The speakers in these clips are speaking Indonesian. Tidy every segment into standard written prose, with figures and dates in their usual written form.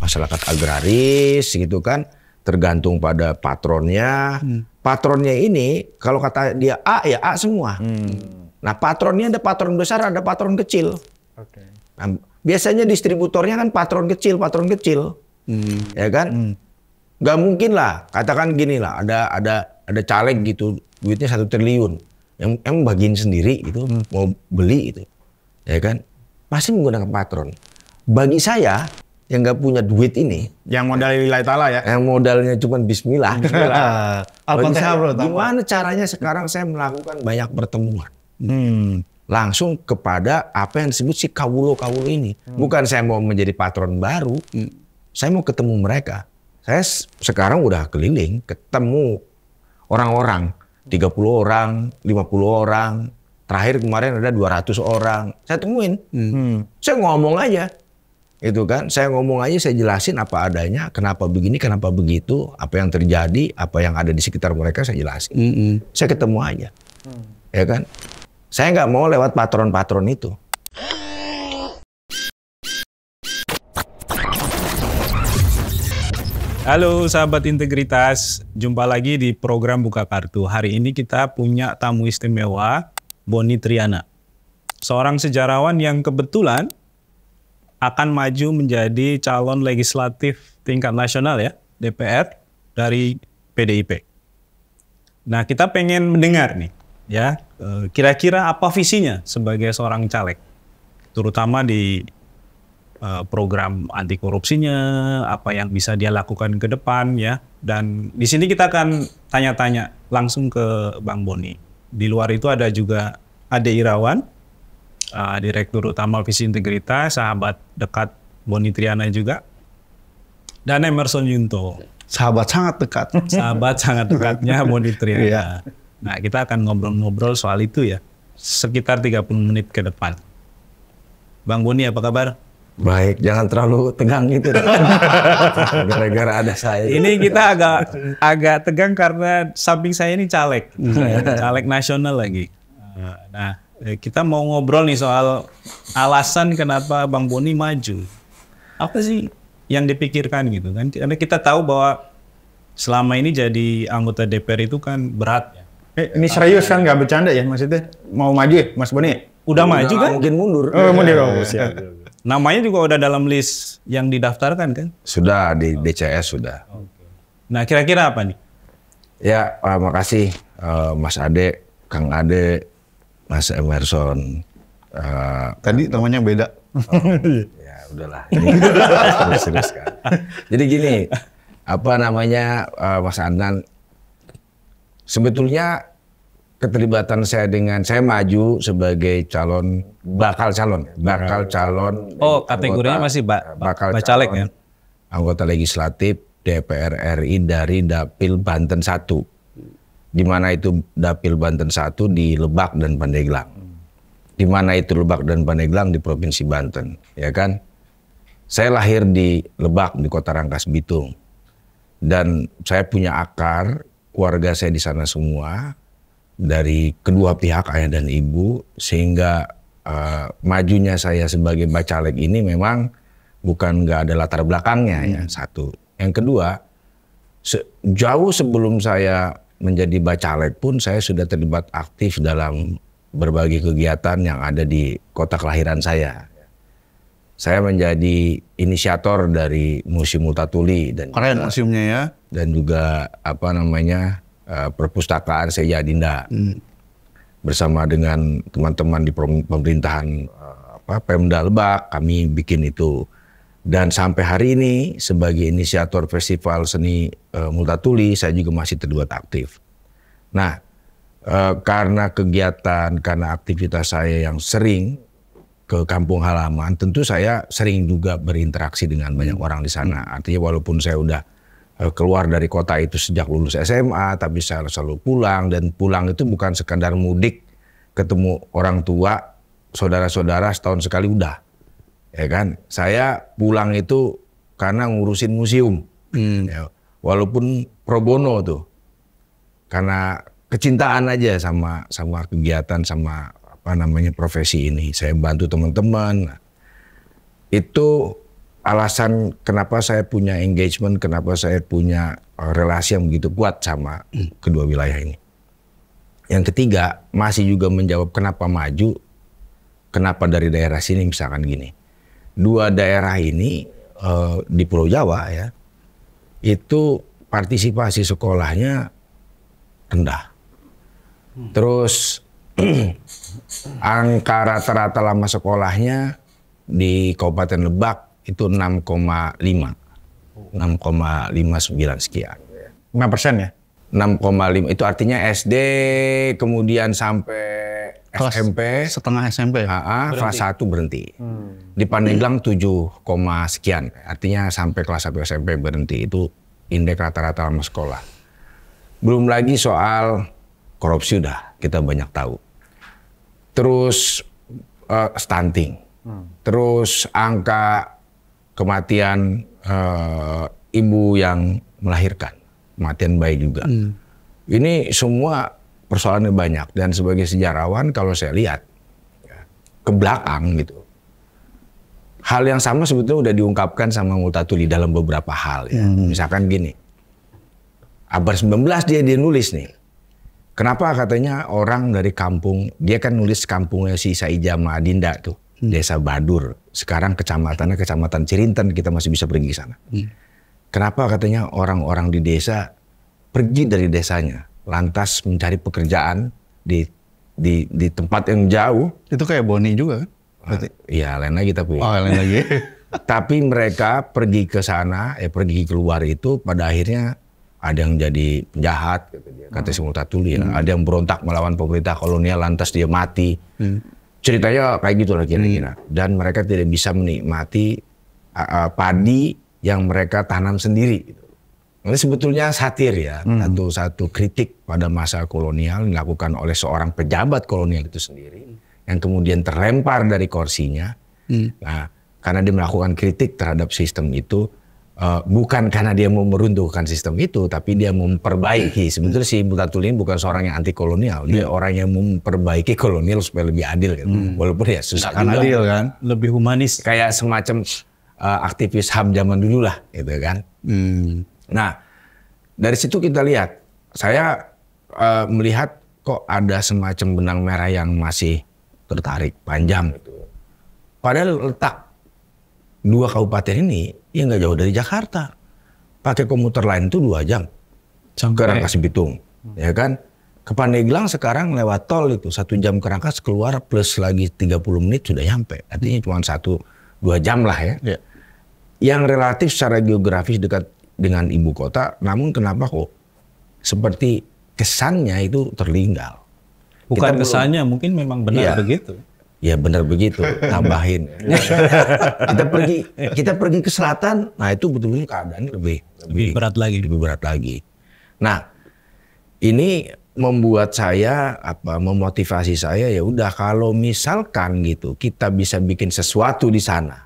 masyarakat agraris gitu kan, tergantung pada patronnya. Patronnya ini kalau kata dia A ya A semua. Nah patronnya ada patron besar, ada patron kecil. Nah, biasanya distributornya kan patron kecil, ya kan? Gak mungkin lah, katakan gini lah, ada caleg gitu, duitnya 1 triliun, yang bagiin sendiri itu mau beli itu, ya kan? Pasti menggunakan patron. Bagi saya yang nggak punya duit ini, yang modal lillahi ta'ala ya, yang modalnya cuma Bismillah, Al-Fatihah bro. Gimana caranya sekarang saya melakukan banyak pertemuan, langsung kepada apa yang disebut si kawulo ini. Bukan saya mau menjadi patron baru, saya mau ketemu mereka. Saya sekarang udah keliling, ketemu orang-orang, 30 orang, 50 orang, terakhir kemarin ada 200 orang, saya temuin, saya ngomong aja. Itu kan, saya ngomong aja, saya jelasin apa adanya, kenapa begini, kenapa begitu, apa yang terjadi, apa yang ada di sekitar mereka saya jelasin. Saya ketemu aja, ya kan. Saya nggak mau lewat patron-patron itu. Halo sahabat integritas, jumpa lagi di program Buka Kartu. Hari ini kita punya tamu istimewa, Boni Triana. Seorang sejarawan yang kebetulan akan maju menjadi calon legislatif tingkat nasional ya, DPR dari PDIP. Nah, kita pengen mendengar nih, ya, kira-kira apa visinya sebagai seorang caleg, terutama di program anti korupsinya, apa yang bisa dia lakukan ke depan ya. Dan di sini kita akan tanya-tanya langsung ke Bang Boni. Di luar itu ada juga Ade Irawan, Direktur Utama Visi Integritas, sahabat dekat Boni Triana juga, dan Emerson Yunto. Sahabat sangat dekat. Sahabat sangat dekatnya Boni Triana. Nah, kita akan ngobrol-ngobrol soal itu ya, sekitar 30 menit ke depan. Bang Boni, apa kabar? Baik, jangan terlalu tegang gitu. Gara-gara ada saya. Ini kita agak tegang karena samping saya ini caleg. Caleg nasional lagi. Nah, kita mau ngobrol nih soal alasan kenapa Bang Boni maju. Apa sih yang dipikirkan gitu kan? Karena kita tahu bahwa selama ini jadi anggota DPR itu kan berat ya. Ini serius kan, nggak bercanda ya maksudnya? Mau maju ya Mas Boni? Udah maju kan? Mungkin mundur. Mundur. Siap. Namanya juga udah dalam list yang didaftarkan kan? Sudah, di DCS sudah. Nah, kira-kira apa nih? Ya, makasih Mas Ade, Kang Ade, Mas Emerson. Tadi namanya beda. Ya udahlah. Serius kan. Jadi gini, apa namanya Mas Adnan, sebetulnya keterlibatan saya maju sebagai bakal calon. Oh, kategorinya masih bacalek ya? Anggota legislatif DPR RI dari Dapil Banten 1. Di mana itu Dapil Banten 1 di Lebak dan Pandeglang. Di mana itu Lebak dan Pandeglang di Provinsi Banten, ya kan? Saya lahir di Lebak, di Kota Rangkas Bitung. Dan saya punya akar, keluarga saya di sana semua, dari kedua pihak ayah dan ibu, sehingga majunya saya sebagai bacalek ini memang bukan nggak ada latar belakangnya ya, satu. Yang kedua, jauh sebelum saya menjadi bacalek pun saya sudah terlibat aktif dalam berbagai kegiatan yang ada di kota kelahiran saya. Saya menjadi inisiator dari Museum Multatuli dan Keren museumnya ya. Dan juga apa namanya perpustakaan Seja Dinda bersama dengan teman-teman di pemerintahan Pemda Lebak, kami bikin itu. Dan sampai hari ini sebagai inisiator festival seni Multatuli saya juga masih terlibat aktif. Nah, karena kegiatan, karena aktivitas saya yang sering ke kampung halaman, tentu saya sering juga berinteraksi dengan banyak orang di sana. Artinya walaupun saya udah keluar dari kota itu sejak lulus SMA, tapi saya selalu pulang, dan pulang itu bukan sekadar mudik, ketemu orang tua, saudara-saudara setahun sekali udah, ya kan? Saya pulang itu karena ngurusin museum, ya, walaupun pro bono tuh, karena kecintaan aja sama kegiatan, sama apa namanya profesi ini. Saya bantu teman-teman. Itu alasan kenapa saya punya engagement, kenapa saya punya relasi yang begitu kuat sama kedua wilayah ini. Yang ketiga, masih juga menjawab kenapa maju, kenapa dari daerah sini misalkan gini. Dua daerah ini di Pulau Jawa ya, itu partisipasi sekolahnya rendah. Terus angka rata-rata lama sekolahnya di Kabupaten Lebak itu 6,59 sekian. 5% ya? 6,5 itu artinya SD kemudian sampai SMP setengah SMP kelas 1 berhenti. Di Pandeglang 7, sekian. Artinya sampai kelas 1 SMP berhenti. Itu indeks rata-rata lama sekolah. Belum lagi soal korupsi udah kita banyak tahu. Terus stunting. Terus angka kematian ibu yang melahirkan. Kematian bayi juga. Ini semua persoalannya banyak. Dan sebagai sejarawan kalau saya lihat ke belakang gitu. Hal yang sama sebetulnya udah diungkapkan sama Multatuli dalam beberapa hal. Ya. Misalkan gini. Abad 19 dia nulis nih. Kenapa katanya orang dari kampung, dia kan nulis kampungnya si Saija Madinda tuh. Desa Badur. Sekarang kecamatannya Kecamatan Cirinten, kita masih bisa pergi ke sana. Kenapa katanya orang-orang di desa pergi dari desanya, lantas mencari pekerjaan di tempat yang jauh. Itu kayak Boni juga kan? Iya, lain lagi tapi. Oh, lain lagi. Tapi mereka pergi ke sana, pergi keluar itu pada akhirnya ada yang jadi penjahat, kata si Multatuli. Ada yang berontak melawan pemerintah kolonial, lantas dia mati. Ceritanya kayak gitu lah kira-kira. Dan mereka tidak bisa menikmati padi yang mereka tanam sendiri. Ini sebetulnya satir ya, satu kritik pada masa kolonial dilakukan oleh seorang pejabat kolonial itu sendiri, yang kemudian terlempar dari kursinya. Nah, karena dia melakukan kritik terhadap sistem itu, bukan karena dia mau meruntuhkan sistem itu, tapi dia memperbaiki. Sebetulnya si Multatuli ini bukan seorang yang anti kolonial, dia orang yang memperbaiki kolonial supaya lebih adil. Gitu. Walaupun ya susah juga. Adil kan, lebih humanis. Kayak semacam aktivis HAM zaman dulu lah, gitu kan. Nah, dari situ kita lihat, saya melihat kok ada semacam benang merah yang masih tertarik panjang. Gitu. Padahal letak dua kabupaten ini ya nggak jauh dari Jakarta. Pakai komuter lain itu 2 jam ke Rangkas Bitung, ya kan? Ke Pandeglang sekarang lewat tol itu 1 jam ke Rangkas, keluar plus lagi 30 menit sudah nyampe. Artinya cuma 1-2 jam lah ya. Yang relatif secara geografis dekat dengan ibu kota, namun kenapa kok seperti kesannya itu tertinggal? Bukan kesannya, mungkin memang benar begitu. Ya benar begitu, tambahin. Kita pergi ke selatan, nah itu betul-betul keadaan lebih berat lagi. Lebih berat lagi. Nah, ini membuat saya memotivasi saya ya udah kalau misalkan gitu kita bisa bikin sesuatu di sana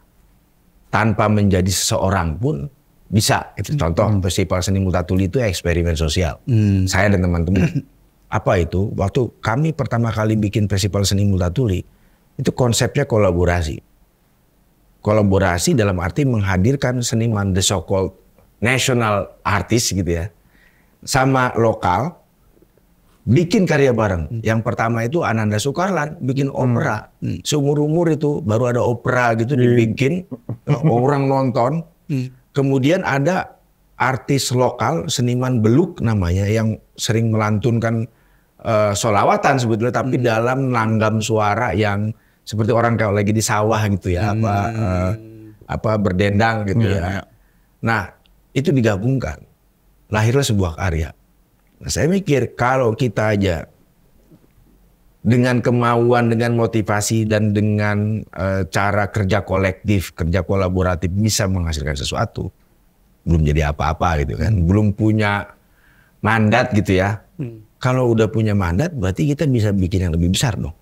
tanpa menjadi seseorang pun bisa. Itu contoh Festival Seni Multatuli itu eksperimen sosial. Saya dan teman-teman. Apa itu? Waktu kami pertama kali bikin Festival Seni Multatuli, itu konsepnya kolaborasi. Kolaborasi dalam arti menghadirkan seniman the so-called national artist gitu ya. Sama lokal, bikin karya bareng. Yang pertama itu Ananda Sukarlan bikin opera. Seumur-umur itu baru ada opera gitu dibikin. Orang nonton. Kemudian ada artis lokal, seniman beluk namanya, yang sering melantunkan sholawatan sebetulnya. Tapi dalam langgam suara yang seperti orang kalau lagi di sawah gitu ya, berdendang gitu ya. Nah, itu digabungkan. Lahirlah sebuah karya. Nah, saya mikir kalau kita aja dengan kemauan, dengan motivasi dan dengan cara kerja kolektif, kerja kolaboratif bisa menghasilkan sesuatu. Belum jadi apa-apa gitu kan. Belum punya mandat gitu ya. Kalau udah punya mandat berarti kita bisa bikin yang lebih besar dong.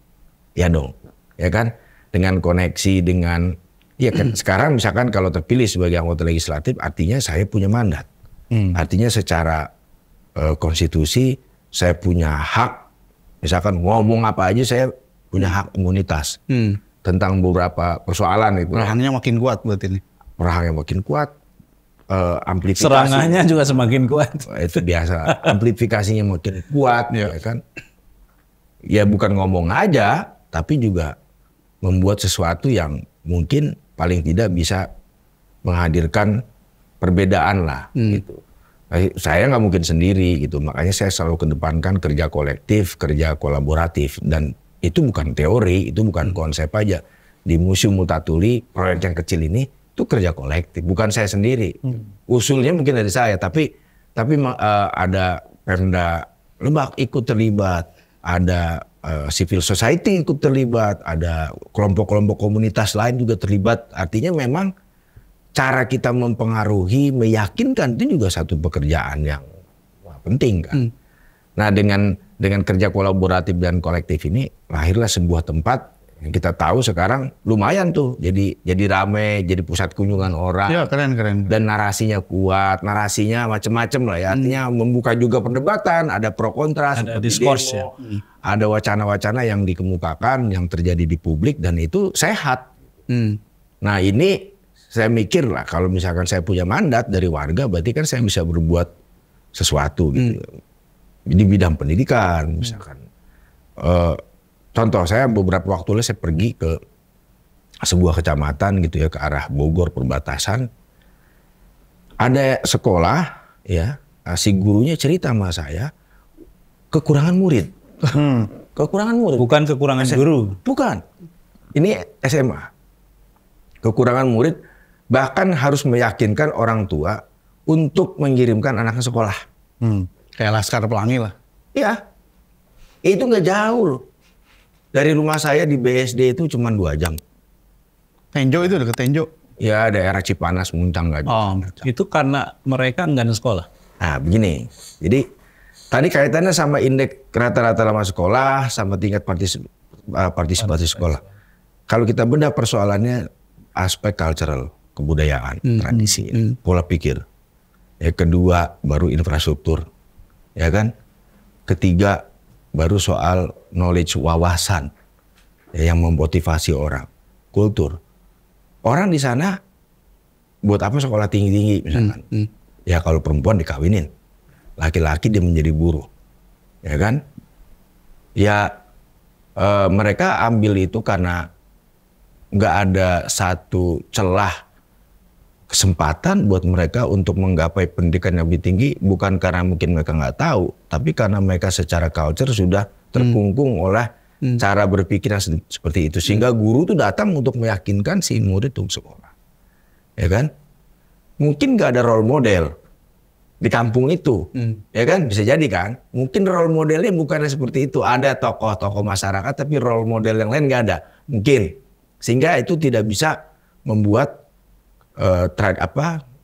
Ya dong. Ya kan, dengan koneksi dengan ya kan sekarang misalkan kalau terpilih sebagai anggota legislatif artinya saya punya mandat. Artinya secara konstitusi saya punya hak, misalkan ngomong apa aja saya punya hak imunitas tentang beberapa persoalan itu. Lahannya makin kuat buat ini. perang yang makin kuat, amplifikasi. Serangannya juga semakin kuat. Itu biasa, amplifikasinya makin kuat, ya kan. Ya bukan ngomong aja, tapi juga membuat sesuatu yang mungkin paling tidak bisa menghadirkan perbedaan lah, gitu. Saya nggak mungkin sendiri gitu, makanya saya selalu kedepankan kerja kolektif, kerja kolaboratif, dan itu bukan teori, itu bukan konsep aja. Di Museum Multatuli, proyek yang kecil ini itu kerja kolektif, bukan saya sendiri. Usulnya mungkin dari saya, tapi ada Pemda Lebak ikut terlibat, ada civil society ikut terlibat, ada kelompok-kelompok komunitas lain juga terlibat. Artinya memang cara kita mempengaruhi, meyakinkan itu juga satu pekerjaan yang penting kan. Nah dengan kerja kolaboratif dan kolektif ini lahirlah sebuah tempat yang kita tahu sekarang lumayan tuh jadi rame, jadi pusat kunjungan orang. Ya keren. Dan narasinya kuat, narasinya macam-macam lah ya. Artinya membuka juga perdebatan, ada pro kontra, ada diskurs ya. Ada wacana-wacana yang dikemukakan, yang terjadi di publik dan itu sehat. Nah ini saya mikir lah kalau misalkan saya punya mandat dari warga, berarti kan saya bisa berbuat sesuatu gitu. Di bidang pendidikan misalkan. Contoh saya beberapa waktu lalu saya pergi ke sebuah kecamatan gitu ya, ke arah Bogor perbatasan. Ada sekolah ya, si gurunya cerita sama saya kekurangan murid. Kekurangan murid. Bukan kekurangan guru. Bukan. Ini SMA. Kekurangan murid, bahkan harus meyakinkan orang tua untuk mengirimkan anaknya sekolah. Kayak Laskar Pelangi lah. Iya. Itu nggak jauh loh. Dari rumah saya di BSD itu cuma 2 jam. Tenjo itu deket Tenjo. Ya daerah Cipanas, Muncang nggak jauh. Itu karena mereka enggak ada sekolah. Nah begini, jadi tadi kaitannya sama indeks rata-rata lama sekolah, sama tingkat partisipasi sekolah. Kalau kita bedah persoalannya aspek cultural, kebudayaan, tradisi, pola pikir. Ya kedua baru infrastruktur, ya kan. Ketiga baru soal knowledge, wawasan ya, yang memotivasi orang, kultur. Orang di sana buat apa sekolah tinggi-tinggi misalkan? Ya kalau perempuan dikawinin, laki-laki dia menjadi buruh, ya kan? Ya mereka ambil itu karena nggak ada satu celah kesempatan buat mereka untuk menggapai pendidikan yang lebih tinggi, bukan karena mungkin mereka nggak tahu, tapi karena mereka secara culture sudah terkungkung oleh cara berpikir yang seperti itu, sehingga guru tuh datang untuk meyakinkan si murid untuk sekolah, ya kan? Mungkin nggak ada role model di kampung itu, ya kan? Bisa jadi kan? Mungkin role modelnya bukannya seperti itu, ada tokoh-tokoh masyarakat, tapi role model yang lain nggak ada, mungkin, sehingga itu tidak bisa membuat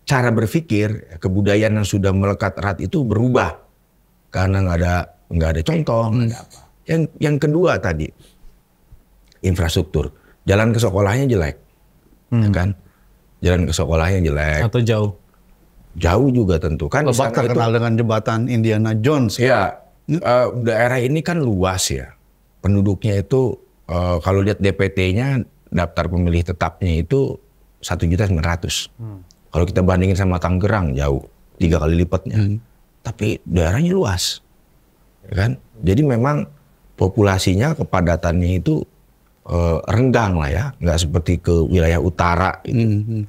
cara berpikir, kebudayaan yang sudah melekat erat itu berubah karena nggak ada contoh, nggak ada apa. Yang kedua tadi infrastruktur, jalan ke sekolahnya jelek, ya kan? Jalan ke sekolahnya jelek. Atau jauh? Jauh juga tentu kan. Lebak terkenal dengan jembatan Indiana Jones. Ya, daerah ini kan luas ya, penduduknya itu kalau lihat DPT-nya, daftar pemilih tetapnya itu 1.900.000. Kalau kita bandingin sama Tangerang jauh 3 kali lipatnya. Tapi daerahnya luas, ya kan? Jadi memang populasinya, kepadatannya itu renggang lah ya, nggak seperti ke wilayah utara. Gitu.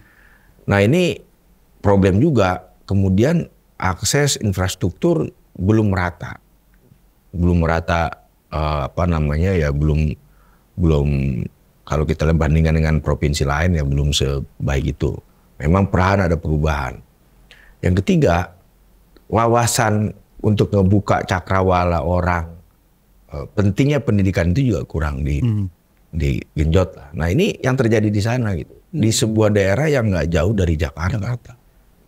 Nah ini problem juga. Kemudian akses infrastruktur belum merata, belum kalau kita bandingkan dengan provinsi lain ya belum sebaik itu. Memang perlahan ada perubahan. Yang ketiga, wawasan untuk ngebuka cakrawala orang, pentingnya pendidikan itu juga kurang digenjot lah. Nah ini yang terjadi di sana gitu. Di sebuah daerah yang nggak jauh dari Jakarta.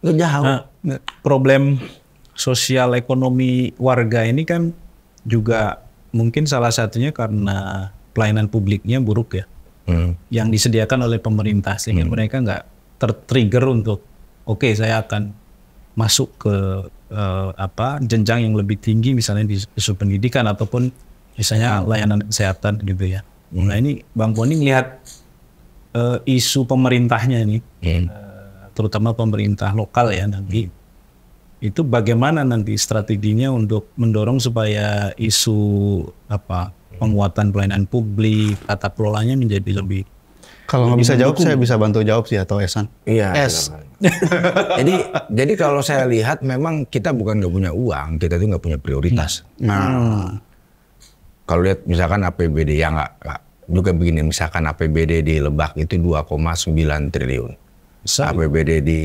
Nggak jauh. Nah, problem sosial ekonomi warga ini kan juga mungkin salah satunya karena pelayanan publiknya buruk ya. Yang disediakan oleh pemerintah, sehingga mereka nggak tertrigger untuk oke, saya akan masuk ke jenjang yang lebih tinggi, misalnya di isu pendidikan ataupun misalnya layanan kesehatan gitu ya. Nah ini Bang Boni melihat isu pemerintahnya ini terutama pemerintah lokal ya nanti. Itu bagaimana nanti strateginya untuk mendorong supaya isu penguatan pelayanan publik, tata kelolanya menjadi lebih. Kalau nggak bisa jawab, saya bisa bantu jawab sih atau Esan. Iya. Es. jadi kalau saya lihat memang kita bukan nggak punya uang, kita tuh nggak punya prioritas. Kalau lihat misalkan APBD yang nggak juga begini, misalkan APBD di Lebak itu 2,9 triliun. Besar. APBD di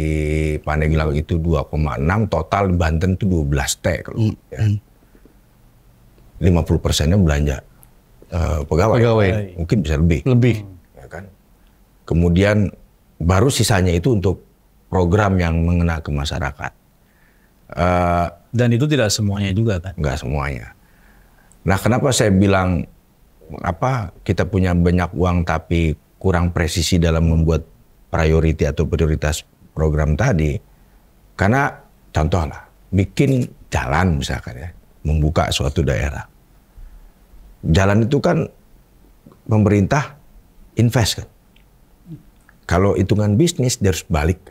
Pandeglang itu 2,6, total Banten itu 12 T kalau ya. 50%-nya belanja pegawai. Mungkin bisa lebih. Ya kan? Kemudian baru sisanya itu untuk program yang mengena ke masyarakat. Dan itu tidak semuanya juga kan? Enggak semuanya. Nah, kenapa saya bilang kita punya banyak uang tapi kurang presisi dalam membuat priority atau prioritas program tadi? Karena contoh lah, bikin jalan misalkan ya, membuka suatu daerah. Jalan itu kan pemerintah invest kan. Kalau hitungan bisnis dia harus balik.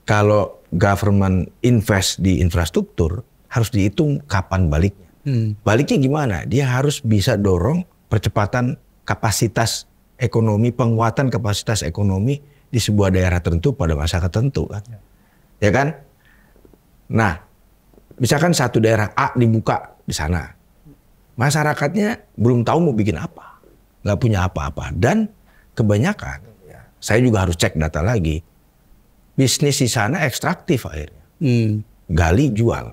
Kalau government invest di infrastruktur harus dihitung kapan baliknya. Baliknya gimana? Dia harus bisa dorong percepatan kapasitas ekonomi, penguatan kapasitas ekonomi di sebuah daerah tertentu pada masa tertentu kan. Ya kan? Nah, misalkan satu daerah A dibuka di sana. Masyarakatnya belum tahu mau bikin apa. Nggak punya apa-apa. Dan kebanyakan, ya, saya juga harus cek data lagi, bisnis di sana ekstraktif akhirnya. Gali jual,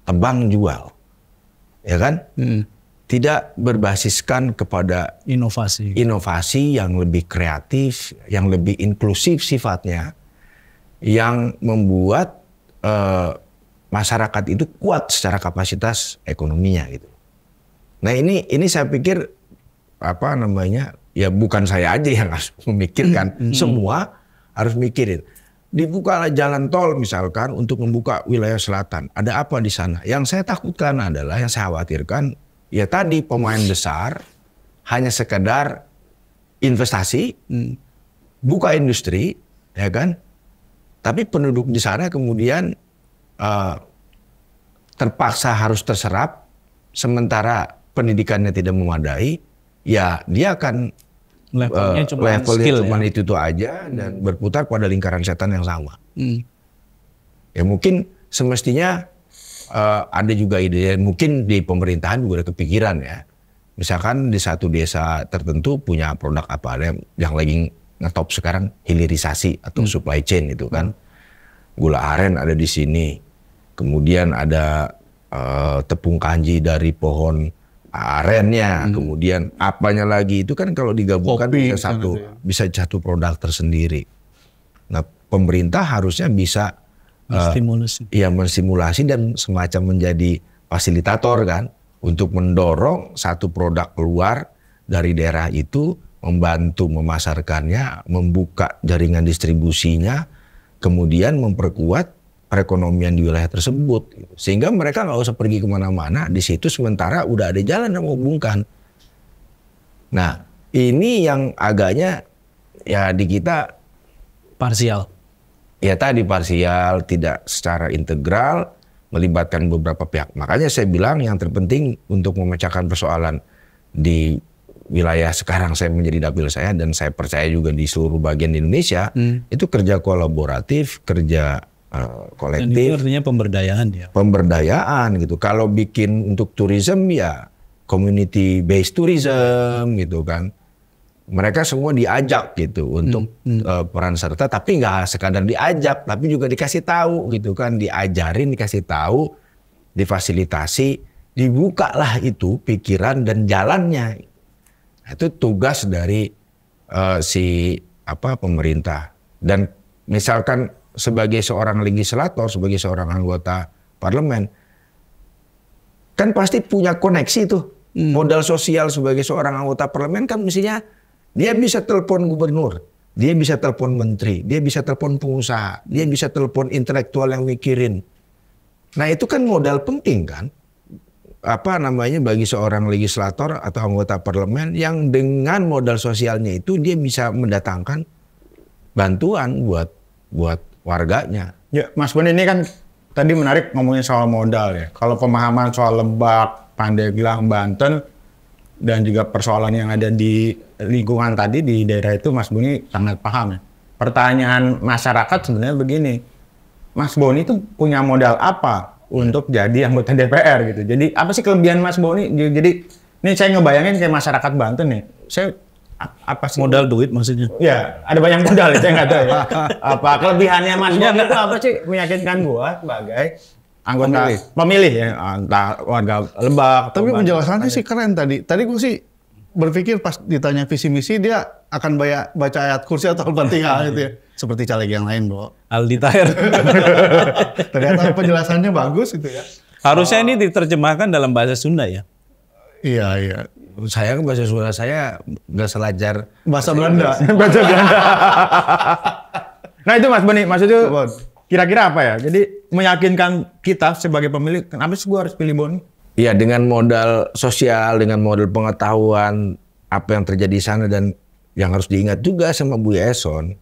tebang jual. Ya kan? Tidak berbasiskan kepada inovasi yang lebih kreatif, yang lebih inklusif sifatnya, yang membuat masyarakat itu kuat secara kapasitas ekonominya gitu. Nah ini saya pikir ya bukan saya aja yang harus memikirkan, semua harus mikirin. Dibuka jalan tol misalkan untuk membuka wilayah selatan. Ada apa di sana? Yang saya takutkan adalah, yang saya khawatirkan, ya tadi pemain besar hanya sekedar investasi, buka industri, ya kan? Tapi penduduk di sana kemudian terpaksa harus terserap, sementara pendidikannya tidak memadai, ya dia akan levelnya cuma itu aja dan berputar pada lingkaran setan yang sama. Ya mungkin semestinya ada juga ide, mungkin di pemerintahan juga ada kepikiran ya. Misalkan di satu desa tertentu punya produk apa, ada yang lagi ngetop sekarang hilirisasi atau supply chain itu kan. Gula aren ada di sini. Kemudian ada tepung kanji dari pohon arennya, kemudian apanya lagi itu kan kalau digabungkan kopi, bisa satu produk tersendiri. Nah, pemerintah harusnya bisa mensimulasi dan semacam menjadi fasilitator kan untuk mendorong satu produk keluar dari daerah itu, membantu memasarkannya, membuka jaringan distribusinya, kemudian memperkuat perekonomian di wilayah tersebut, sehingga mereka nggak usah pergi kemana-mana di situ, sementara udah ada jalan yang menghubungkan. Nah, ini yang agaknya ya di kita parsial. Ya tadi parsial, tidak secara integral, melibatkan beberapa pihak. Makanya saya bilang yang terpenting untuk memecahkan persoalan di wilayah sekarang saya menjadi dapil saya, dan saya percaya juga di seluruh bagian di Indonesia, itu kerja kolaboratif, kerja kolektif. Dan itu artinya pemberdayaan ya. Pemberdayaan gitu. Kalau bikin untuk tourism ya community based tourism gitu kan. Mereka semua diajak gitu untuk peran serta, tapi nggak sekadar diajak, tapi juga dikasih tahu gitu kan, diajarin, dikasih tahu, difasilitasi, dibukalah itu pikiran dan jalannya. Itu tugas dari pemerintah. Dan misalkan sebagai seorang legislator, sebagai seorang anggota parlemen, kan pasti punya koneksi tuh. Modal sosial sebagai seorang anggota parlemen kan mestinya dia bisa telepon gubernur, dia bisa telepon menteri, dia bisa telepon pengusaha, dia bisa telepon intelektual yang mikirin. Nah itu kan modal penting kan, bagi seorang legislator atau anggota parlemen yang dengan modal sosialnya itu dia bisa mendatangkan bantuan buat buat warganya. Ya, Mas Boni ini kan tadi menarik ngomongin soal modal ya. Kalau pemahaman soal Lebak, Pandeglang, Banten, dan juga persoalan yang ada di lingkungan tadi di daerah itu Mas Boni sangat paham ya. Pertanyaan masyarakat sebenarnya begini, Mas Boni itu punya modal apa untuk jadi anggota DPR gitu. Jadi apa sih kelebihan Mas Boni? Jadi ini saya ngebayangin kayak masyarakat Banten nih. Saya apa sih Modal duit maksudnya? Ya, ada banyak modal ya, saya nggak tahu ya. Apa kelebihannya Mas Boni itu apa sih meyakinkan gua sebagai anggota pemilih ya, entah warga Lebak. Tapi penjelasannya sih keren tadi. Tadi gue sih berpikir pas ditanya visi misi dia akan baca ayat kursi atau Al-Fatihah gitu ya. Seperti caleg yang lain, Bro. Aldi Taher. Ternyata penjelasannya bagus itu ya. Harusnya ini diterjemahkan dalam bahasa Sunda ya. Iya, iya. Saya kan bahasa Sunda saya nggak selajar Bahasa Belanda. Bahasa Belanda. Nah itu Mas Boni, maksudnya kira-kira apa ya? Jadi meyakinkan kita sebagai pemilih, kenapa sih gua harus pilih Boni? Iya, dengan modal sosial, dengan modal pengetahuan apa yang terjadi di sana, dan yang harus diingat juga sama Bu Eson,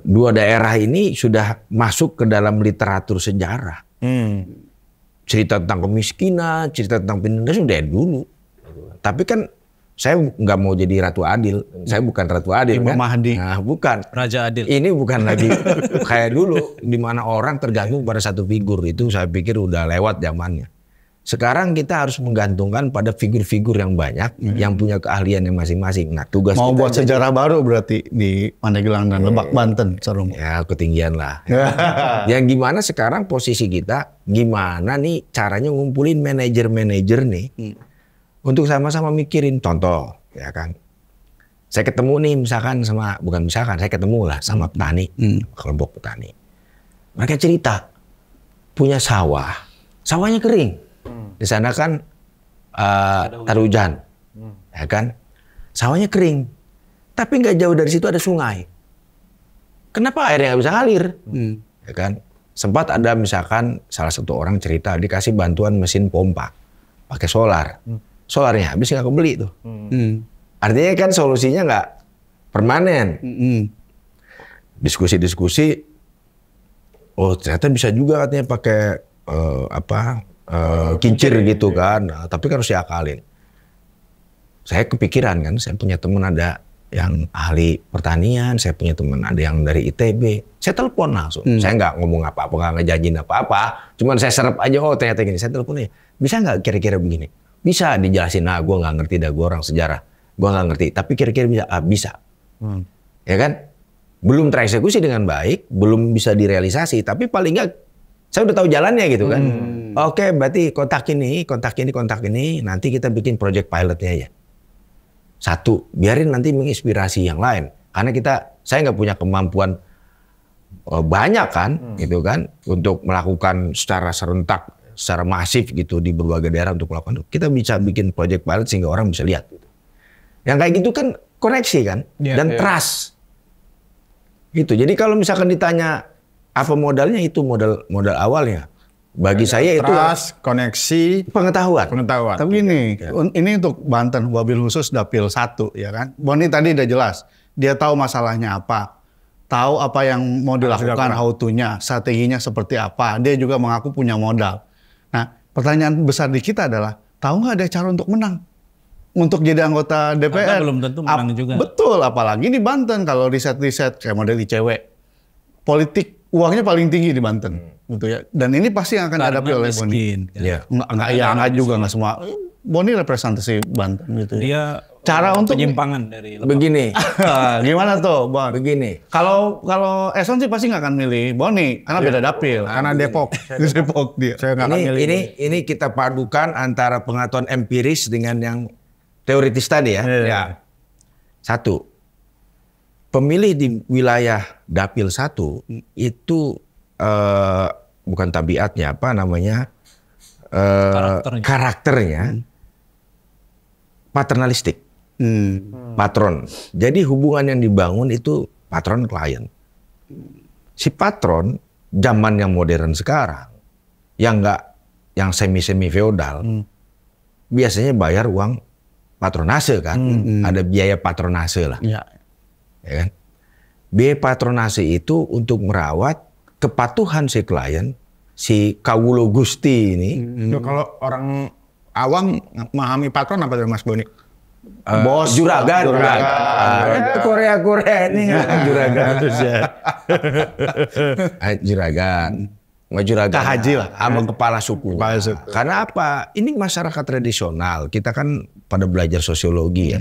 dua daerah ini sudah masuk ke dalam literatur sejarah. Cerita tentang kemiskinan, cerita tentang penindasan dari dulu. Tapi kan saya nggak mau jadi Ratu Adil. Saya bukan Ratu Adil, Imam kan? Mahdi. Nah, bukan. Raja Adil. Ini bukan lagi kayak dulu, di mana orang tergantung pada satu figur. Itu saya pikir udah lewat zamannya. Sekarang kita harus menggantungkan pada figur-figur yang banyak, yang punya keahlian yang masing-masing. Nah, tugas Mau kita buat sejarah baru berarti di Pandeglang dan Lebak, Banten, Sarung. ya ketinggian lah. Yang gimana sekarang posisi kita, gimana nih caranya ngumpulin manajer-manajer nih untuk sama-sama mikirin. Contoh, ya kan. Saya ketemu nih misalkan sama, bukan misalkan, saya ketemu lah sama petani, kelompok petani. Mereka cerita punya sawah, sawahnya kering. Di sana kan ada hujan, ya kan. Sawahnya kering, tapi nggak jauh dari situ ada sungai. Kenapa airnya nggak bisa ngalir? Ya kan. Sempat ada misalkan salah satu orang cerita dikasih bantuan mesin pompa pakai solar. Solarnya habis nggak kebeli tuh. Artinya kan solusinya nggak permanen. Diskusi-diskusi, oh ternyata bisa juga katanya pakai kincir gitu kan. Nah, tapi kan harus diakalin. Saya kepikiran kan, saya punya teman ada yang ahli pertanian, saya punya teman ada yang dari ITB. Saya telepon langsung. Saya nggak ngomong apa-apa, nggak ngejanjin apa-apa. Cuman saya serap aja, oh ternyata gini. Saya telepon aja, bisa nggak kira-kira begini? Bisa dijelasin, nah gue nggak ngerti dah, gue orang sejarah. Gue nggak ngerti, tapi kira-kira bisa? Bisa. Ya kan? Belum tereksekusi dengan baik, belum bisa direalisasi, tapi paling nggak saya udah tahu jalannya gitu kan. Oke, berarti kontak ini, nanti kita bikin project pilotnya aja. Satu, biarin nanti menginspirasi yang lain. Karena saya nggak punya kemampuan banyak kan, gitu kan, untuk melakukan secara serentak, secara masif gitu di berbagai daerah untuk melakukan itu. Kita bisa bikin project pilot sehingga orang bisa lihat. Gitu. Yang kayak gitu kan koneksi kan, dan trust. Gitu. Jadi kalau misalkan ditanya apa modalnya, itu modal awalnya. Bagi saya itu trust, koneksi, pengetahuan. pengetahuan. Tapi ini untuk Banten, wabil khusus Dapil 1 ya kan. Boni tadi udah jelas, dia tahu masalahnya apa, tahu apa yang mau dilakukan, how to-nya, strateginya seperti apa. Dia juga mengaku punya modal. Nah, pertanyaan besar di kita adalah, tahu nggak ada cara untuk menang? Untuk jadi anggota DPR. Karena belum tentu menang juga. Betul, apalagi di Banten kalau riset-riset kayak model ICW. Politik uangnya paling tinggi di Banten. Gitu ya. Dan ini pasti yang akan dihadapi oleh Boni. Kan? Ya. Enggak juga, enggak semua. Boni representasi Banten gitu ya. Dia cara untuk penyimpangan dari Lebak. Begini, gimana tuh, Bon? begini. Kalau Eson sih pasti nggak akan milih Boni karena beda dapil. Karena Depok. Di Depok dia. Saya nggak akan milih. Ini kita padukan antara pengetahuan empiris dengan yang teoritis tadi ya. Ya. Satu, pemilih di wilayah Dapil 1 itu bukan tabiatnya, apa namanya, karakternya paternalistik, patron. Jadi hubungan yang dibangun itu patron klien. Si patron zaman yang modern sekarang, yang semi feodal, biasanya bayar uang patronase kan, ada biaya patronase lah, Ya. ya kan. biaya patronase itu untuk merawat kepatuhan si klien, si kawulo gusti ini. Kalau orang awam memahami patron apa tuh Mas Boni? Bos, juragan. Korea ini juragan. Juragan. Juragan. Haji lah. Sama kepala suku. Karena apa? Ini masyarakat tradisional. Kita kan pada belajar sosiologi ya.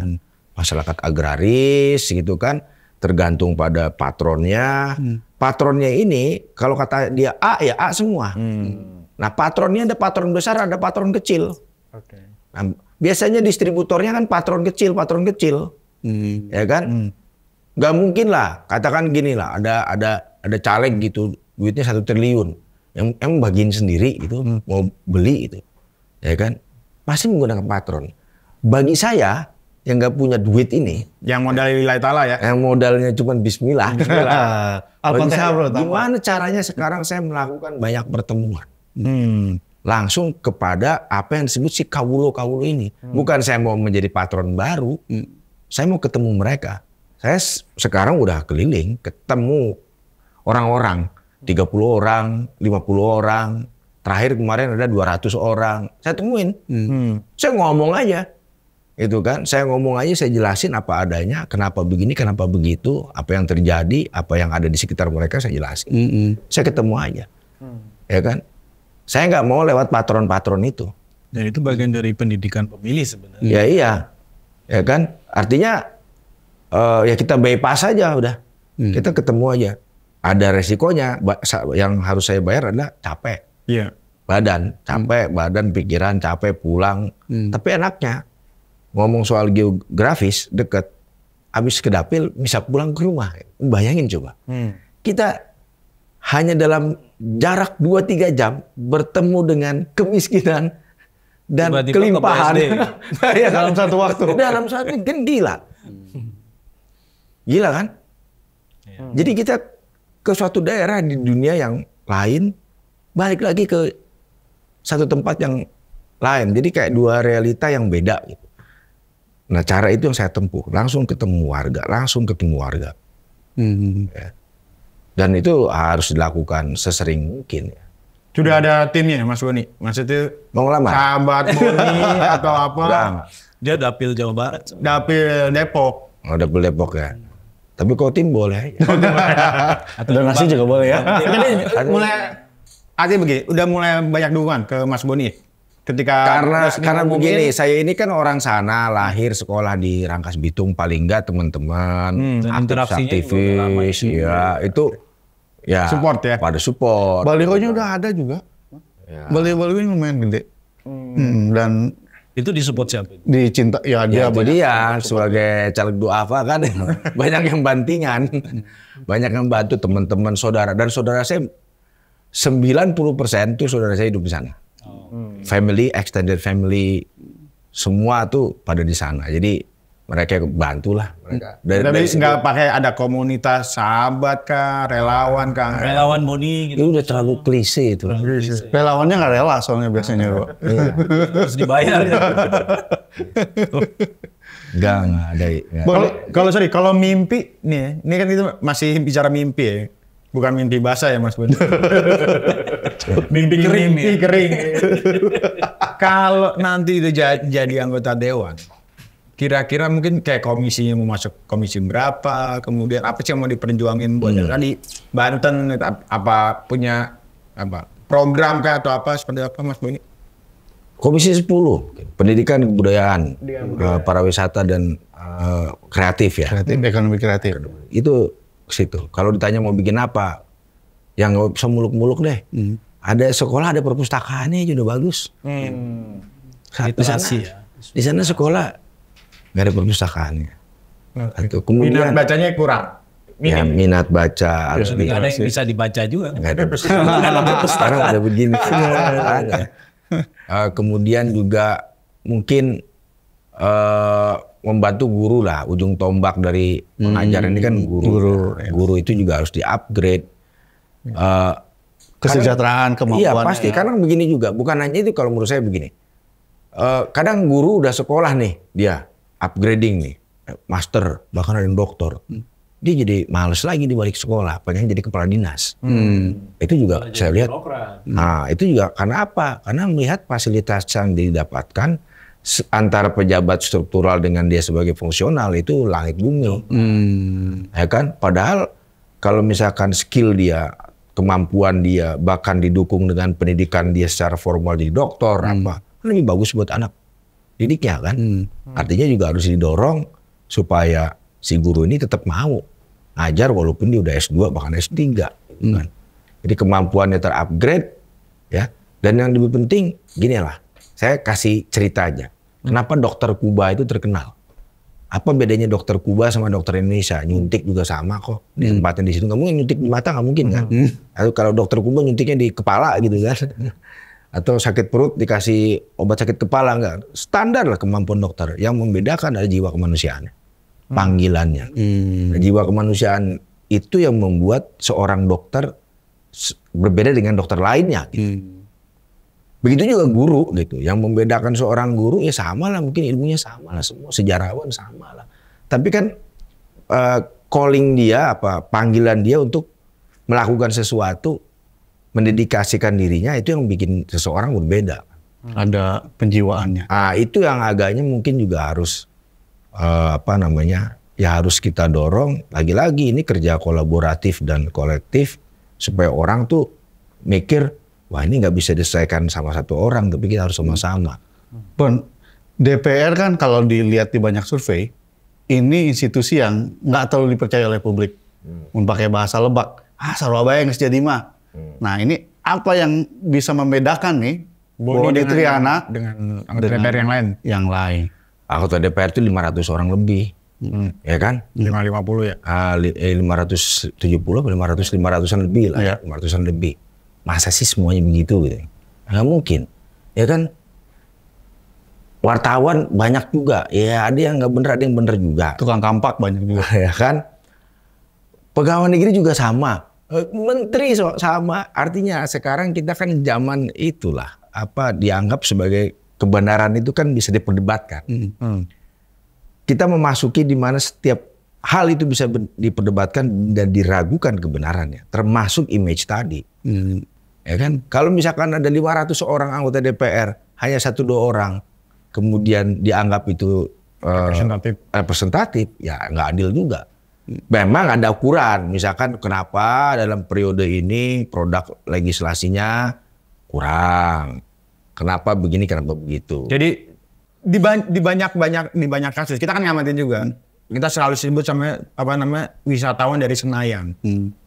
Masyarakat agraris gitu kan. Tergantung pada patronnya. Patronnya ini kalau kata dia A ya A semua. Nah patronnya ada patron besar, ada patron kecil. Nah, biasanya distributornya kan patron kecil. Ya kan? Gak mungkin lah. Katakan gini lah. Ada caleg gitu. Duitnya 1 triliun. Yang bagiin sendiri gitu, mau beli itu, ya kan, pasti menggunakan patron. Bagi saya yang nggak punya duit ini, yang modal lillahi ta'ala ya, yang modalnya cuma Bismillah, Al-Fatihah, gimana caranya sekarang saya melakukan banyak pertemuan, langsung kepada apa yang disebut si kawulo ini. Bukan saya mau menjadi patron baru, saya mau ketemu mereka. Saya sekarang udah keliling, ketemu orang-orang. 30 orang, 50 orang, terakhir kemarin ada 200 orang. Saya temuin, saya ngomong aja, itu kan. Saya ngomong aja, saya jelasin apa adanya, kenapa begini, kenapa begitu, apa yang terjadi, apa yang ada di sekitar mereka saya jelasin. Saya ketemu aja, ya kan. Saya nggak mau lewat patron-patron itu. Dan itu bagian dari pendidikan pemilih sebenarnya. Ya iya, ya kan. Artinya ya kita bypass aja udah, kita ketemu aja. Ada resikonya, yang harus saya bayar adalah capek. Iya. Badan, capek, badan, pikiran, capek, pulang. Tapi enaknya, ngomong soal geografis, deket. Habis ke dapil, bisa pulang ke rumah. Bayangin coba. Kita hanya dalam jarak 2-3 jam, bertemu dengan kemiskinan dan tiba-tiba kelimpahan. Ya, dalam satu waktu. Dalam satu, kan gila. Gila kan? Jadi kita ke suatu daerah di dunia yang lain, balik lagi ke satu tempat yang lain. Jadi kayak dua realita yang beda gitu. Nah cara itu yang saya tempuh, langsung ketemu warga. Ya. Dan itu harus dilakukan sesering mungkin. Sudah ada timnya Mas Boni? Maksudnya Mau ngelamar? sahabat Boni atau apa? Udah. Dia dapil Jawa Barat. Dapil Depok. Oh, dapil Depok ya. Tapi kalau tim boleh aja. Donasi juga boleh ya. Jadi mulai artinya begini, udah mulai banyak dukungan ke Mas Boni ketika Karena begini, saya ini kan orang sana, lahir sekolah di Rangkas Bitung, paling enggak teman-teman, aktivis, ya itu ya support ya. Pada support. Balihonya udah ada juga. Ya. Baliho-balihonya lumayan gede. Dan Itu disupport siapa? dicinta ya dia. Ya, jadi ya sebagai caleg duafa kan banyak yang bantingan, banyak yang bantu teman-teman saudara, dan saudara saya 90% tuh saudara saya hidup di sana. Family, extended family, semua tuh pada di sana. Jadi mereka bantulah mereka. Tapi nggak pakai ada komunitas sahabat kah, relawan kah? Relawan Boni gitu. Itu udah terlalu klise itu. Relawannya nggak rela soalnya biasanya, Bro. Harus dibayar. Enggak ada. Kalau mimpi nih, ini kan kita masih bicara mimpi ya. Bukan mimpi basah ya Mas Boni. Mimpi kering. Kalau nanti itu jadi anggota dewan, kira-kira mungkin kayak komisinya mau masuk komisi berapa, kemudian apa sih yang mau diperjuangin buat tadi Banten, apa punya apa program kayak atau apa seperti apa Mas Boni? Komisi 10, pendidikan kebudayaan, pariwisata dan kreatif ya. Kreatif, ekonomi kreatif. Itu situ. Kalau ditanya mau bikin apa, yang nggak usah muluk-muluk deh. Ada sekolah, ada perpustakaannya aja udah bagus. Di sana sekolah nggak ada perpustakaannya. Atau kemudian Minat bacanya kurang. ya minat baca harus Nggak ada yang bisa dibaca juga. nggak ada. Sekarang ada begini. Ada. Kemudian juga mungkin membantu guru lah, ujung tombak dari pengajar ini kan guru. Guru itu juga harus di-upgrade. Kesejahteraan, kemampuan. Iya pasti, karena begini juga. Bukan hanya itu, kalau menurut saya begini. Kadang guru udah sekolah nih, dia upgrading nih, master, bahkan ada yang doktor. dia jadi males lagi di balik sekolah, pengen jadi kepala dinas. Itu juga saya lihat. Nah, itu juga karena apa? Karena melihat fasilitas yang didapatkan antara pejabat struktural dengan dia sebagai fungsional itu langit bumi. Ya kan? Padahal kalau misalkan skill dia, kemampuan dia, bahkan didukung dengan pendidikan dia secara formal di doktor apa, lebih bagus buat anak didiknya kan. Artinya juga harus didorong supaya si guru ini tetap mau ngajar walaupun dia udah S2 bahkan S3 kan. Jadi kemampuannya terupgrade ya. Dan yang lebih penting gini lah, saya kasih cerita aja. Kenapa dokter Kuba itu terkenal? Apa bedanya dokter Kuba sama dokter Indonesia? Nyuntik juga sama kok. Tempatnya di situ nggak mungkin nyuntik di mata, nggak mungkin kan? Atau kalau dokter Kuba nyuntiknya di kepala gitu kan? Atau sakit perut dikasih obat sakit kepala nggak? Standar lah kemampuan dokter. Yang membedakan adalah jiwa kemanusiaannya, panggilannya. Nah, jiwa kemanusiaan itu yang membuat seorang dokter berbeda dengan dokter lainnya. Gitu. Begitu juga guru gitu. Yang membedakan seorang guru ya sama lah, mungkin ilmunya sama lah, semua sejarawan sama lah. Tapi kan calling dia, panggilan dia untuk melakukan sesuatu, mendedikasikan dirinya, itu yang bikin seseorang berbeda. Ada penjiwaannya. Ah, itu yang agaknya mungkin juga harus ya harus kita dorong. Lagi-lagi ini kerja kolaboratif dan kolektif supaya orang tuh mikir, wah ini nggak bisa diselesaikan sama satu orang, tapi kita harus sama-sama. Bon, DPR kan kalau dilihat di banyak survei, ini institusi yang nggak terlalu dipercaya oleh publik. Pakai bahasa lebak, sarwa bae geus jadi mah. Nah ini apa yang bisa membedakan nih Boni Triana dengan anggota DPR yang lain? Yang lain. Anggota DPR itu 500 orang lebih, ya kan? 550 ya? 570 atau 500-an lebih lah, ya. 500-an lebih. Masa sih semuanya begitu gitu? Nggak mungkin, ya kan? Wartawan banyak juga, ya ada yang nggak bener, ada yang bener juga. Tukang kampak banyak juga. Ya kan? Pegawai negeri juga sama, menteri sama. Artinya sekarang kita kan zaman itulah, dianggap sebagai kebenaran itu kan bisa diperdebatkan. Kita memasuki di mana setiap hal itu bisa diperdebatkan dan diragukan kebenarannya, termasuk image tadi. Ya kan? Kalau misalkan ada 500 orang anggota DPR, hanya 1-2 orang, kemudian dianggap itu representatif, ya nggak adil juga. Memang ada ukuran, misalkan kenapa dalam periode ini produk legislasinya kurang, kenapa begini, kenapa begitu. Jadi di banyak kasus kita kan ngamatin juga. Kita selalu sebut sama wisatawan dari Senayan.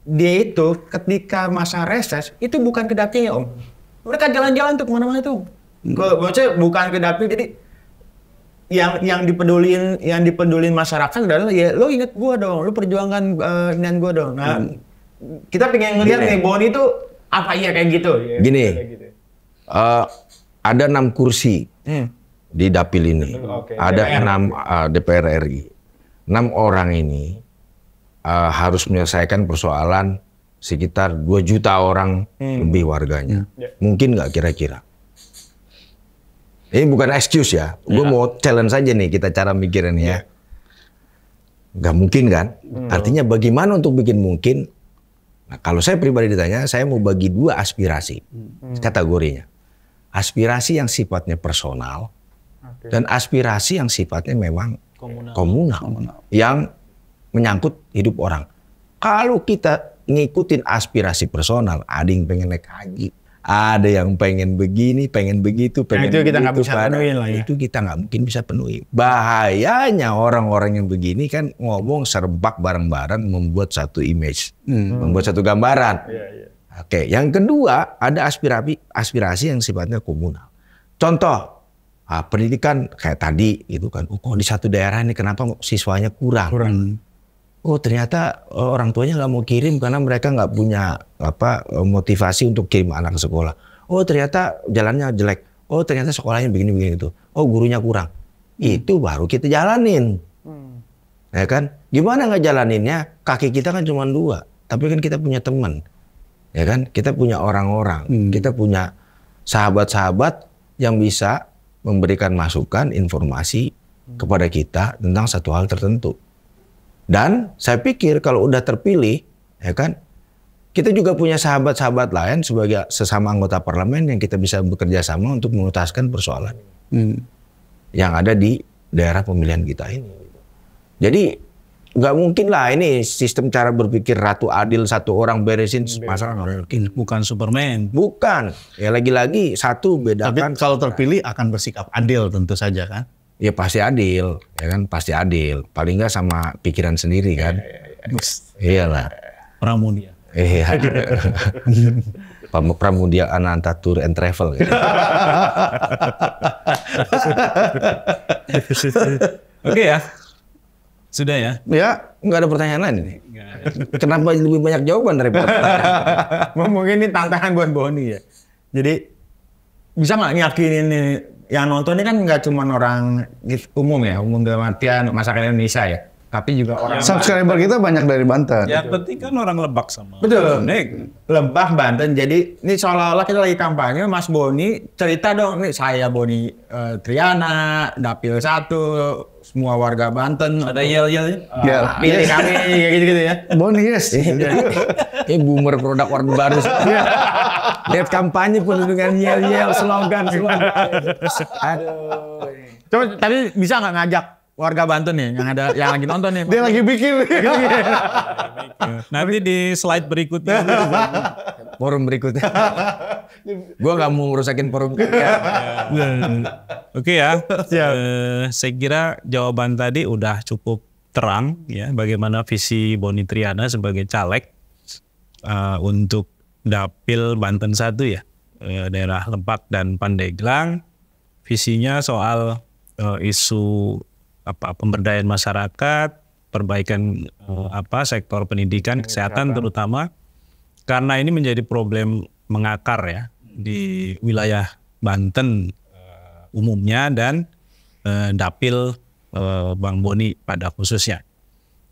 Dia itu ketika masa reses itu bukan ke dapilnya om. Mereka jalan-jalan tuh kemana-mana tuh. Maksudnya bukan ke dapil. Jadi yang dipedulin masyarakat adalah ya lo inget gua dong, lo perjuangan inian gua dong. Nah kita pengen ngeliat nih Boni itu apa iya kayak gitu. Gini, ada 6 kursi di dapil ini. Ada 6 DPR RI. 6 orang ini harus menyelesaikan persoalan sekitar 2 juta orang lebih warganya. Mungkin nggak kira-kira? Ini bukan excuse ya. Gue mau challenge aja nih kita cara mikirin ya. Nggak mungkin kan? Artinya bagaimana untuk bikin mungkin? Nah, kalau saya pribadi ditanya, saya mau bagi 2 aspirasi kategorinya. Aspirasi yang sifatnya personal dan aspirasi yang sifatnya memang komunal yang menyangkut hidup orang. Kalau kita ngikutin aspirasi personal, ada yang pengen naik haji, ada yang pengen begini, pengen begitu, pengen itu kita nggak begitu, bisa penuhin lah ya. Itu kita nggak mungkin bisa penuhi. Bahayanya orang-orang yang begini kan ngomong serempak bareng-bareng membuat satu image, membuat satu gambaran. Oke, yang kedua ada aspirasi yang sifatnya komunal. Contoh. Pendidikan kayak tadi gitu kan, di satu daerah ini kenapa siswanya kurang. Oh ternyata orang tuanya nggak mau kirim karena mereka nggak punya motivasi untuk kirim anak ke sekolah. Oh ternyata jalannya jelek. Oh ternyata sekolahnya begini itu. Oh gurunya kurang. Itu baru kita jalanin. Ya kan? Gimana nggak jalaninnya? Kaki kita kan cuma 2, tapi kan kita punya teman. Ya kan? Kita punya orang-orang. Kita punya sahabat-sahabat yang bisa memberikan masukan, informasi kepada kita tentang satu hal tertentu. Dan saya pikir kalau udah terpilih, ya kan, kita juga punya sahabat-sahabat lain sebagai sesama anggota parlemen yang kita bisa bekerja sama untuk menuntaskan persoalan yang ada di daerah pemilihan kita ini. Jadi nggak mungkin lah ini sistem cara berpikir Ratu Adil satu orang beresin masalah, nggak mungkin. Bukan Superman. Bukan. Ya lagi-lagi satu Tapi bedakan. kalau terpilih akan bersikap adil tentu saja kan. Ya pasti adil, ya kan, pasti adil. Paling nggak sama pikiran sendiri kan. Iyalah. Pramudia. Iya. Pramudia Ananta Tour and Travel. Gitu. Oke ya. Sudah ya? Ya, nggak ada pertanyaan lain ini. Kenapa lebih banyak jawaban daripada pertanyaan? Mungkin ini tantangan buat Boni ya. Jadi bisa nggak yakinin nih, yang nonton ini kan nggak cuma orang umum ya, umum dalam artian masyarakat Indonesia ya, tapi juga orang Subscriber kita banyak dari Banten. Yang penting kan orang Lebak sama. betul, Bonek. Lebak Banten. Jadi ini seolah-olah kita lagi kampanye, Mas Boni cerita dong nih, saya Boni Triana, Dapil 1, semua warga Banten. Ada yel-yel. Ya, Pilih kami kayak gitu-gitu ya. Boni yes. Ini boomer produk Orde Baru. Lihat kampanye pun dengan yel-yel, slogan. Aduh. Coba tadi bisa nggak ngajak warga Banten nih yang lagi nonton nih? Dia lagi bikin. Nanti di slide berikutnya. Forum berikutnya. Gua nggak mau ngerusakin forum kalian. Oke ya. Saya kira jawaban tadi udah cukup terang ya bagaimana visi Boni Triana sebagai caleg untuk Dapil Banten 1 ya, daerah Lebak dan Pandeglang. Visinya soal isu pemberdayaan masyarakat, perbaikan sektor pendidikan, kesehatan terutama, karena ini menjadi problem mengakar ya di wilayah Banten umumnya dan Dapil Bang Boni pada khususnya.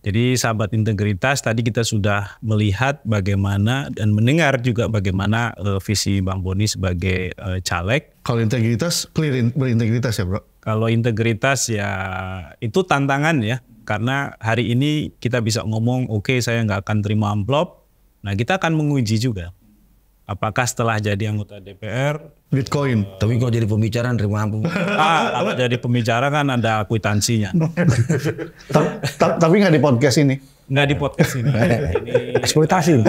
Jadi sahabat integritas, tadi kita sudah melihat bagaimana dan mendengar juga bagaimana visi Bang Boni sebagai caleg. Kalau integritas, berintegritas ya bro? Kalau integritas ya itu tantangan ya. Karena hari ini kita bisa ngomong, oke, saya nggak akan terima amplop. Nah kita akan menguji juga. Apakah setelah jadi anggota DPR, Bitcoin. Tapi kalau jadi pembicara nerima ampun. kalau jadi pembicara kan ada kwitansinya. Tapi nggak di podcast ini. Nggak di podcast ini. Ini Eksploitasi.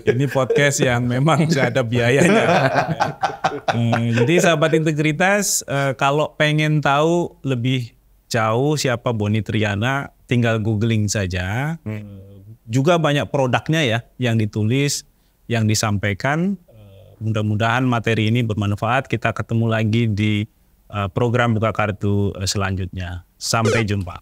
Ini podcast yang memang nggak ada biayanya. Jadi sahabat integritas, kalau pengen tahu lebih jauh siapa Boni Triana, tinggal googling saja. Juga banyak produknya ya yang ditulis, yang disampaikan. Mudah-mudahan materi ini bermanfaat. Kita ketemu lagi di program Buka Kartu selanjutnya. Sampai jumpa.